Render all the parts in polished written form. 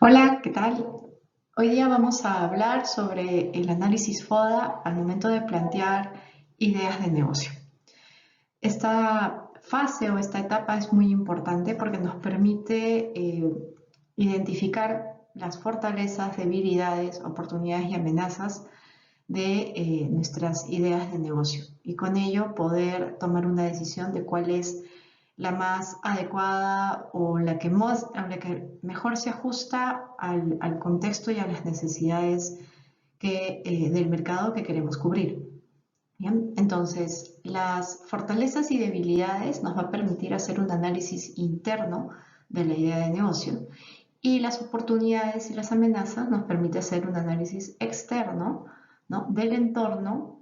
Hola, ¿qué tal? Hoy día vamos a hablar sobre el análisis FODA al momento de plantear ideas de negocio. Esta fase o esta etapa es muy importante porque nos permite identificar las fortalezas, debilidades, oportunidades y amenazas de nuestras ideas de negocio y con ello poder tomar una decisión de cuál es la más adecuada o la que mejor se ajusta al contexto y a las necesidades del mercado que queremos cubrir. Bien, entonces las fortalezas y debilidades nos va a permitir hacer un análisis interno de la idea de negocio y las oportunidades y las amenazas nos permite hacer un análisis externo, ¿no?, del entorno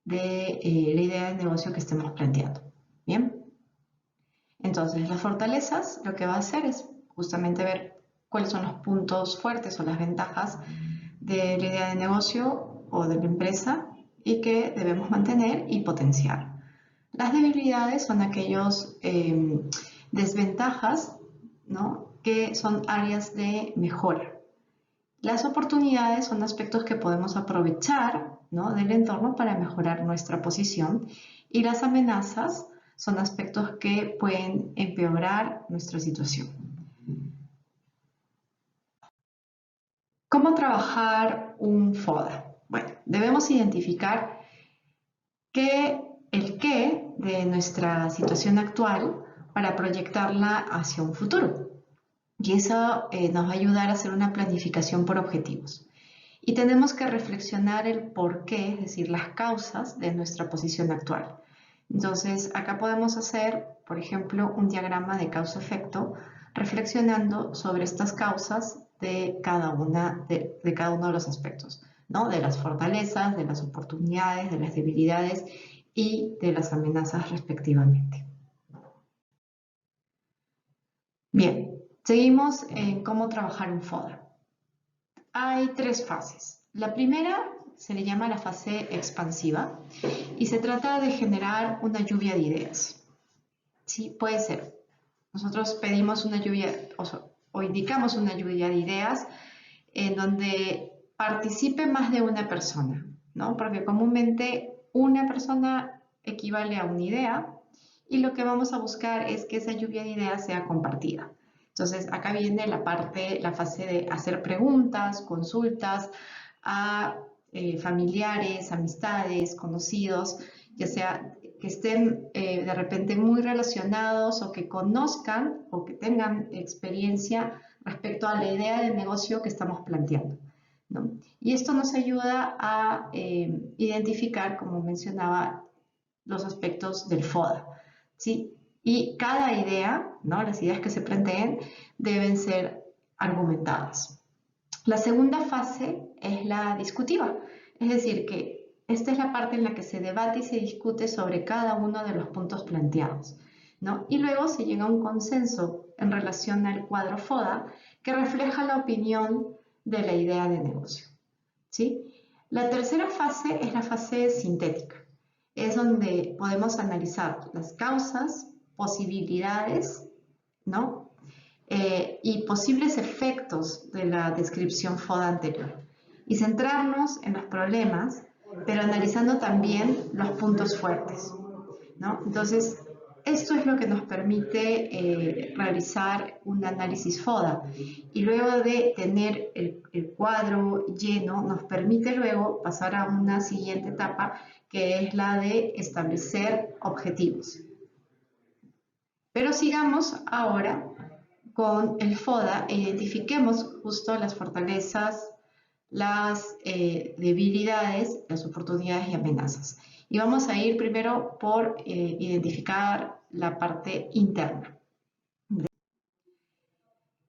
de la idea de negocio que estemos planteando. Bien, entonces las fortalezas lo que va a hacer es justamente ver cuáles son los puntos fuertes o las ventajas de la idea de negocio o de la empresa y que debemos mantener y potenciar. Las debilidades son aquellos desventajas, ¿no?, que son áreas de mejora. Las oportunidades son aspectos que podemos aprovechar, ¿no?, del entorno para mejorar nuestra posición y las amenazas son aspectos que pueden empeorar nuestra situación. ¿Cómo trabajar un FODA? Bueno, debemos identificar el qué de nuestra situación actual para proyectarla hacia un futuro. Y eso nos va a ayudar a hacer una planificación por objetivos. Y tenemos que reflexionar el por qué, es decir, las causas de nuestra posición actual. Entonces, acá podemos hacer, por ejemplo, un diagrama de causa-efecto reflexionando sobre estas causas de cada uno de los aspectos, ¿no?, de las fortalezas, de las oportunidades, de las debilidades y de las amenazas respectivamente. Bien, seguimos en cómo trabajar un FODA. Hay tres fases. La primera se le llama la fase expansiva y se trata de generar una lluvia de ideas. Sí, puede ser. Nosotros pedimos una lluvia o indicamos una lluvia de ideas en donde participe más de una persona, ¿no? Porque comúnmente una persona equivale a una idea y lo que vamos a buscar es que esa lluvia de ideas sea compartida. Entonces, acá viene la fase de hacer preguntas, consultas a familiares, amistades, conocidos, ya sea que estén de repente muy relacionados o que conozcan o que tengan experiencia respecto a la idea de negocio que estamos planteando, ¿no? Y esto nos ayuda a identificar, como mencionaba, los aspectos del FODA, ¿sí? Y cada idea, ¿no?, las ideas que se planteen deben ser argumentadas. La segunda fase es la discutiva, es decir, que esta es la parte en la que se debate y se discute sobre cada uno de los puntos planteados, ¿no? Y luego se llega a un consenso en relación al cuadro FODA que refleja la opinión de la idea de negocio, ¿sí? La tercera fase es la fase sintética. Es donde podemos analizar las causas, posibilidades, ¿no?, y posibles efectos de la descripción FODA anterior y centrarnos en los problemas, pero analizando también los puntos fuertes, ¿no? Entonces, esto es lo que nos permite realizar un análisis FODA y luego de tener el cuadro lleno nos permite luego pasar a una siguiente etapa que es la de establecer objetivos. Pero sigamos ahora con el FODA e identifiquemos justo las fortalezas, las debilidades, las oportunidades y amenazas. Y vamos a ir primero por identificar la parte interna.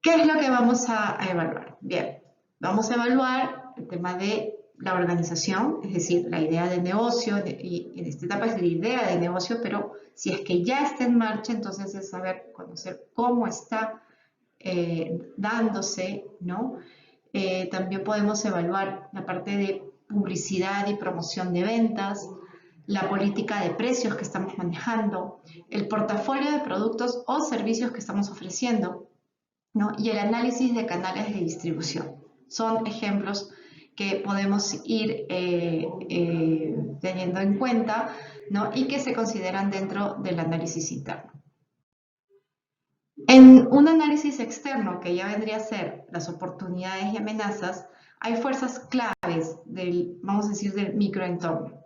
¿Qué es lo que vamos a evaluar? Bien, vamos a evaluar el tema de la organización, es decir, la idea de negocio, y en esta etapa es la idea de negocio, pero si es que ya está en marcha, entonces es saber, conocer cómo está dándose, ¿no? También podemos evaluar la parte de publicidad y promoción de ventas, la política de precios que estamos manejando, el portafolio de productos o servicios que estamos ofreciendo, ¿no? Y el análisis de canales de distribución. Son ejemplos que podemos ir teniendo en cuenta, ¿no? Y que se consideran dentro del análisis interno. En un análisis externo, que ya vendría a ser las oportunidades y amenazas, hay fuerzas claves del, vamos a decir, del microentorno.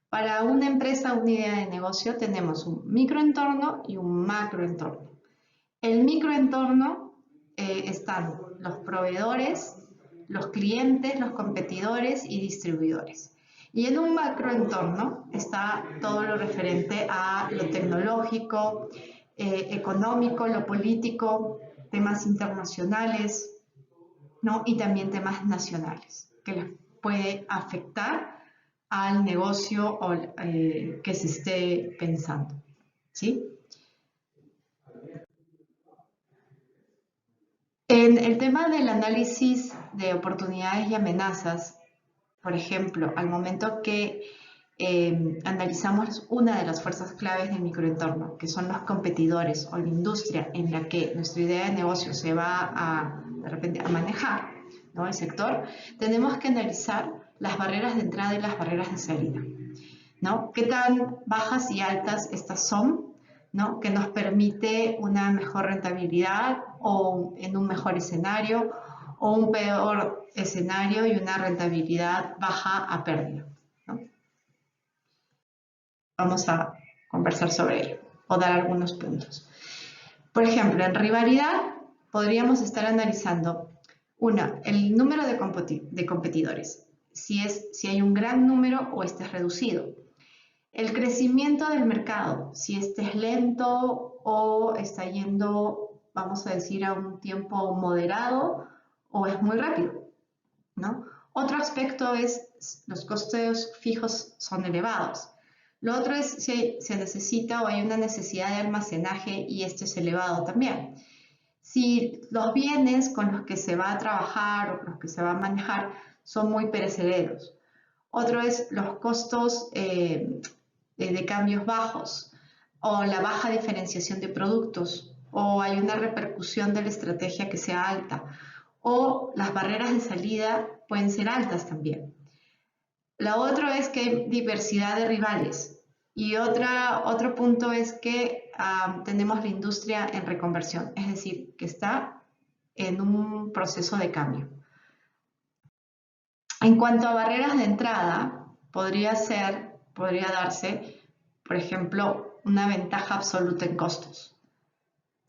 Para una empresa, una idea de negocio, tenemos un microentorno y un macroentorno. El microentorno están los proveedores, los clientes, los competidores y distribuidores. Y en un macroentorno está todo lo referente a lo tecnológico, económico, lo político, temas internacionales, ¿no? Y también temas nacionales que les puede afectar al negocio que se esté pensando, ¿sí? En el tema del análisis de oportunidades y amenazas, por ejemplo, al momento que analizamos una de las fuerzas claves del microentorno, que son los competidores o la industria en la que nuestra idea de negocio se va de repente a manejar, ¿no? El sector, tenemos que analizar las barreras de entrada y las barreras de salida, ¿no? ¿Qué tan bajas y altas estas son? ¿No? Que nos permite una mejor rentabilidad o en un mejor escenario o un peor escenario y una rentabilidad baja a pérdida, ¿no? Vamos a conversar sobre ello o dar algunos puntos. Por ejemplo, en rivalidad podríamos estar analizando, el número de competidores, si hay un gran número o este es reducido. El crecimiento del mercado, si este es lento o está yendo, vamos a decir, a un tiempo moderado o es muy rápido, ¿no? Otro aspecto es los costos fijos son elevados. Lo otro es si se necesita o hay una necesidad de almacenaje y este es elevado también. Si los bienes con los que se va a trabajar o con los que se va a manejar son muy perecederos. Otro es los costos de cambios bajos o la baja diferenciación de productos o hay una repercusión de la estrategia que sea alta o las barreras de salida pueden ser altas también. La otra es que hay diversidad de rivales y otro punto es que tenemos la industria en reconversión, es decir, que está en un proceso de cambio. En cuanto a barreras de entrada, podría darse, por ejemplo, una ventaja absoluta en costos,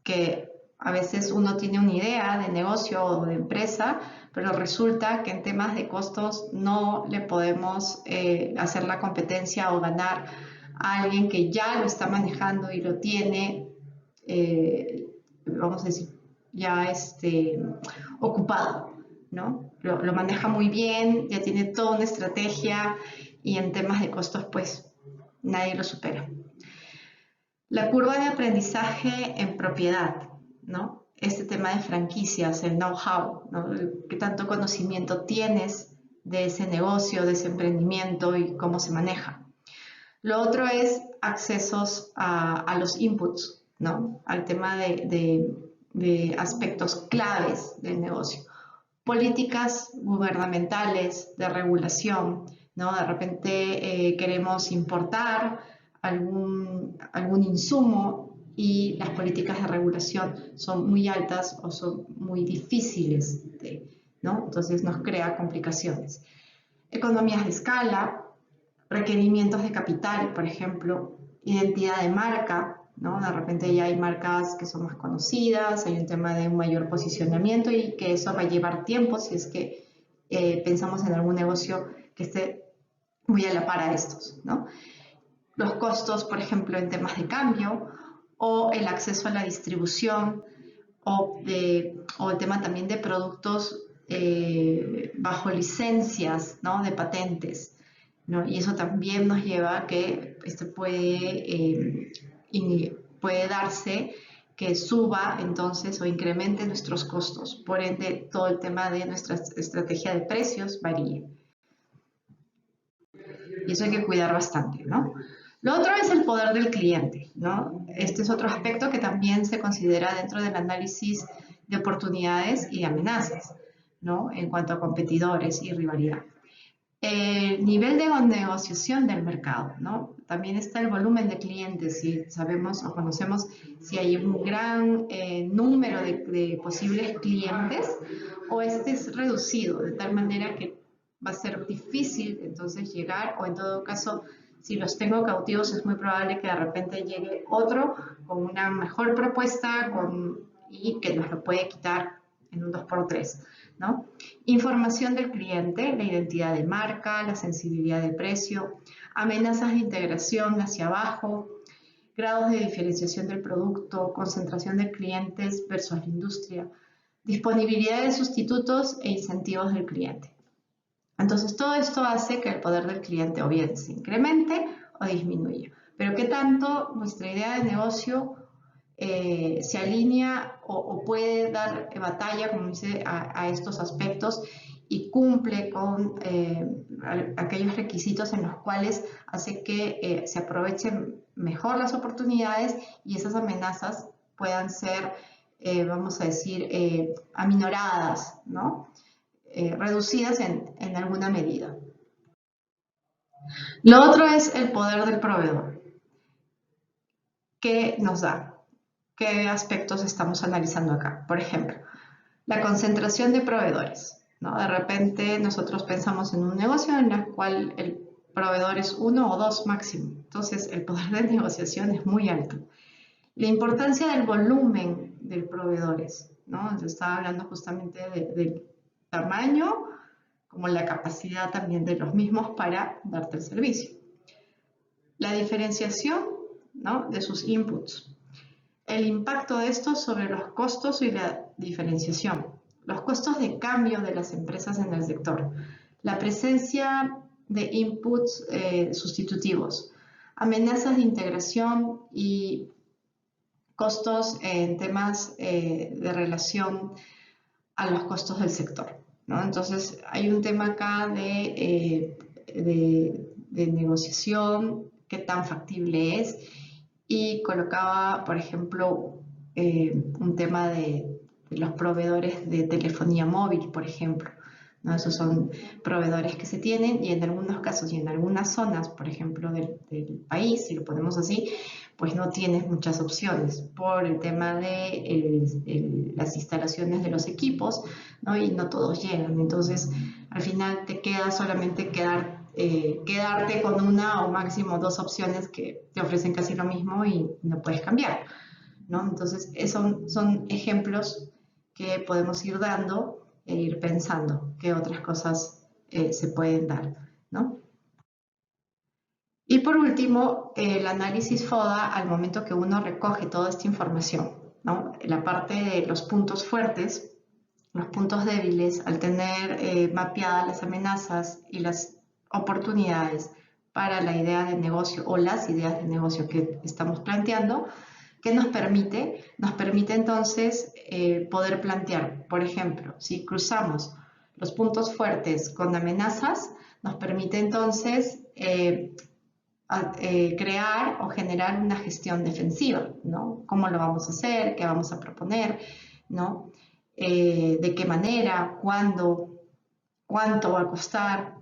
que a veces uno tiene una idea de negocio o de empresa, pero resulta que en temas de costos no le podemos hacer la competencia o ganar a alguien que ya lo está manejando y lo tiene, vamos a decir, ya ocupado, ¿no? Lo maneja muy bien, ya tiene toda una estrategia y en temas de costos, pues nadie lo supera. La curva de aprendizaje en propiedad, ¿no? Este tema de franquicias, el know-how, ¿no? ¿Qué tanto conocimiento tienes de ese negocio, de ese emprendimiento y cómo se maneja? Lo otro es accesos a los inputs, ¿no? Al tema de aspectos claves del negocio. Políticas gubernamentales de regulación, ¿no? De repente queremos importar algún insumo y las políticas de regulación son muy altas o son muy difíciles, ¿no? Entonces nos crea complicaciones. Economías de escala, requerimientos de capital, por ejemplo, identidad de marca, ¿no? De repente ya hay marcas que son más conocidas, hay un tema de un mayor posicionamiento y que eso va a llevar tiempo si es que pensamos en algún negocio que esté muy a la par a estos, ¿no? Los costos, por ejemplo, en temas de cambio o el acceso a la distribución o el tema también de productos bajo licencias, ¿no? De patentes, ¿no? Y eso también nos lleva a que esto puede darse que suba entonces o incremente nuestros costos. Por ende, todo el tema de nuestra estrategia de precios varía. Y eso hay que cuidar bastante, ¿no? Lo otro es el poder del cliente, ¿no? Este es otro aspecto que también se considera dentro del análisis de oportunidades y de amenazas, ¿no? En cuanto a competidores y rivalidad. El nivel de negociación del mercado, ¿no? También está el volumen de clientes, si sabemos o conocemos si hay un gran número de posibles clientes o este es reducido, de tal manera que va a ser difícil entonces llegar, o en todo caso, si los tengo cautivos es muy probable que de repente llegue otro con una mejor propuesta y que nos lo puede quitar en un 2x3, ¿no? Información del cliente, la identidad de marca, la sensibilidad de precio, amenazas de integración hacia abajo, grados de diferenciación del producto, concentración de clientes versus la industria, disponibilidad de sustitutos e incentivos del cliente. Entonces, todo esto hace que el poder del cliente o bien se incremente o disminuya. Pero ¿qué tanto nuestra idea de negocio se alinea o puede dar batalla, como dice, a estos aspectos y cumple con aquellos requisitos en los cuales hace que se aprovechen mejor las oportunidades y esas amenazas puedan ser, vamos a decir, aminoradas, ¿no? Reducidas en alguna medida. Lo otro es el poder del proveedor. ¿Qué nos da? ¿Qué aspectos estamos analizando acá? Por ejemplo, la concentración de proveedores, ¿no? De repente nosotros pensamos en un negocio en el cual el proveedor es 1 o 2 máximo. Entonces el poder de negociación es muy alto. La importancia del volumen de proveedores, ¿no? Yo estaba hablando justamente del tamaño como la capacidad también de los mismos para darte el servicio. La diferenciación, ¿no? De sus inputs. El impacto de estos sobre los costos y la diferenciación. Los costos de cambio de las empresas en el sector. La presencia de inputs sustitutivos. Amenazas de integración y costos en temas de relación a los costos del sector, ¿no? Entonces, hay un tema acá de negociación, qué tan factible es, y colocaba, por ejemplo, un tema de los proveedores de telefonía móvil, por ejemplo, ¿no? Esos son proveedores que se tienen y en algunos casos y en algunas zonas, por ejemplo, del país, si lo ponemos así, pues no tienes muchas opciones por el tema de las instalaciones de los equipos, ¿no? Y no todos llegan. Entonces, al final te queda solamente quedarte con una o máximo 2 opciones que te ofrecen casi lo mismo y no puedes cambiar, ¿no? Entonces, son ejemplos que podemos ir dando e ir pensando qué otras cosas se pueden dar, ¿no? Y por último, el análisis FODA al momento que uno recoge toda esta información, ¿no? La parte de los puntos fuertes, los puntos débiles, al tener mapeadas las amenazas y las oportunidades para la idea de negocio o las ideas de negocio que estamos planteando, ¿qué nos permite? Nos permite entonces poder plantear, por ejemplo, si cruzamos los puntos fuertes con amenazas, nos permite entonces crear o generar una gestión defensiva, ¿no? ¿Cómo lo vamos a hacer? ¿Qué vamos a proponer? ¿No? ¿De qué manera? ¿Cuándo? ¿Cuánto va a costar?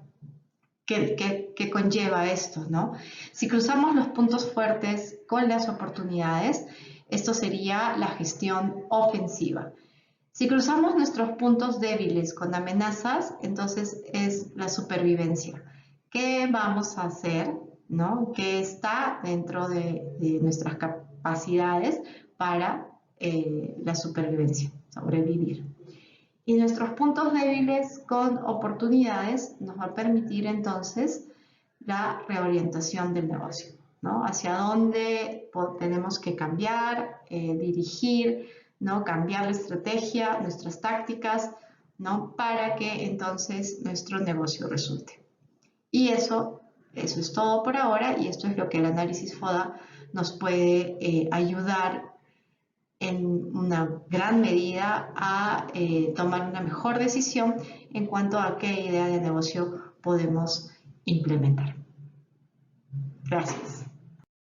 ¿Qué conlleva esto, ¿no? Si cruzamos los puntos fuertes con las oportunidades, esto sería la gestión ofensiva. Si cruzamos nuestros puntos débiles con amenazas, entonces es la supervivencia. ¿Qué vamos a hacer, ¿no? ¿Qué está dentro de nuestras capacidades para la supervivencia, sobrevivir? Y nuestros puntos débiles con oportunidades nos va a permitir entonces la reorientación del negocio, ¿no? Hacia dónde tenemos que cambiar, dirigir, ¿no? Cambiar la estrategia, nuestras tácticas, ¿no? Para que entonces nuestro negocio resulte. Y eso es todo por ahora y esto es lo que el análisis FODA nos puede ayudar en una gran medida a tomar una mejor decisión en cuanto a qué idea de negocio podemos implementar. Gracias.